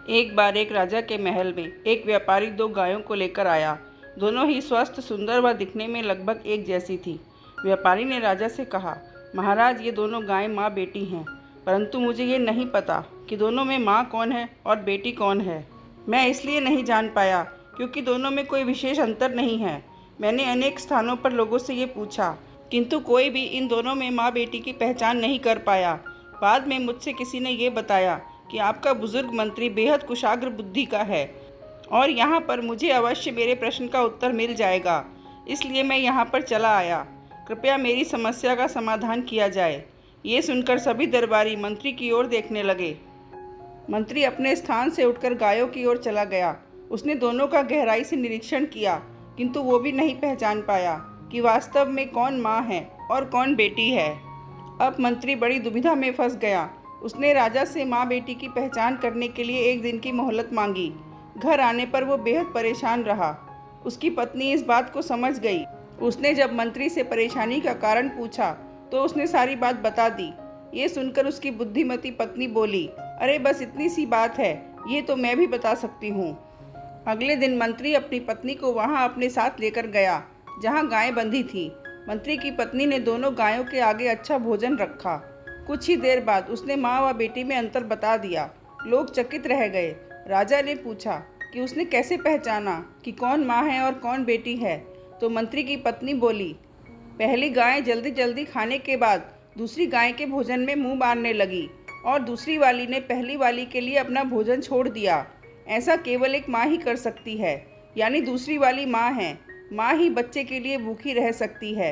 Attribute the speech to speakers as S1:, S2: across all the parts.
S1: एक बार एक राजा के महल में एक व्यापारी दो गायों को लेकर आया। दोनों ही स्वस्थ, सुंदर व दिखने में लगभग एक जैसी थी। व्यापारी ने राजा से कहा, महाराज, ये दोनों गायें माँ बेटी हैं, परंतु मुझे ये नहीं पता कि दोनों में माँ कौन है और बेटी कौन है। मैं इसलिए नहीं जान पाया क्योंकि दोनों में कोई विशेष अंतर नहीं है। मैंने अनेक स्थानों पर लोगों से ये पूछा, किंतु कोई भी इन दोनों में माँ बेटी की पहचान नहीं कर पाया। बाद में मुझसे किसी ने ये बताया कि आपका बुजुर्ग मंत्री बेहद कुशाग्र बुद्धि का है और यहाँ पर मुझे अवश्य मेरे प्रश्न का उत्तर मिल जाएगा, इसलिए मैं यहाँ पर चला आया। कृपया मेरी समस्या का समाधान किया जाए। ये सुनकर सभी दरबारी मंत्री की ओर देखने लगे। मंत्री अपने स्थान से उठकर गायों की ओर चला गया। उसने दोनों का गहराई से निरीक्षण किया, किंतु वो भी नहीं पहचान पाया कि वास्तव में कौन माँ है और कौन बेटी है। अब मंत्री बड़ी दुविधा में फंस गया। उसने राजा से माँ बेटी की पहचान करने के लिए एक दिन की मोहलत मांगी। घर आने पर वो बेहद परेशान रहा। उसकी पत्नी इस बात को समझ गई। उसने जब मंत्री से परेशानी का कारण पूछा तो उसने सारी बात बता दी। ये सुनकर उसकी बुद्धिमती पत्नी बोली, अरे बस इतनी सी बात है, ये तो मैं भी बता सकती हूँ। अगले दिन मंत्री अपनी पत्नी को वहाँ अपने साथ लेकर गया जहाँ गायें बंधी थीं। मंत्री की पत्नी ने दोनों गायों के आगे अच्छा भोजन रखा। कुछ ही देर बाद उसने माँ व बेटी में अंतर बता दिया। लोग चकित रह गए। राजा ने पूछा कि उसने कैसे पहचाना कि कौन माँ है और कौन बेटी है। तो मंत्री की पत्नी बोली, पहली गाय जल्दी जल्दी खाने के बाद दूसरी गाय के भोजन में मुंह मारने लगी और दूसरी वाली ने पहली वाली के लिए अपना भोजन छोड़ दिया। ऐसा केवल एक माँ ही कर सकती है, यानी दूसरी वाली माँ है। माँ ही बच्चे के लिए भूखी रह सकती है।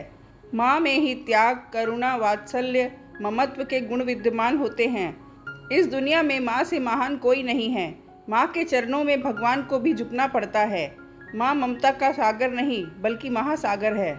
S1: माँ में ही त्याग, करुणा, वात्सल्य, ममत्व के गुण विद्यमान होते हैं। इस दुनिया में माँ से महान कोई नहीं है। माँ के चरणों में भगवान को भी झुकना पड़ता है। माँ ममता का सागर नहीं बल्कि महासागर है।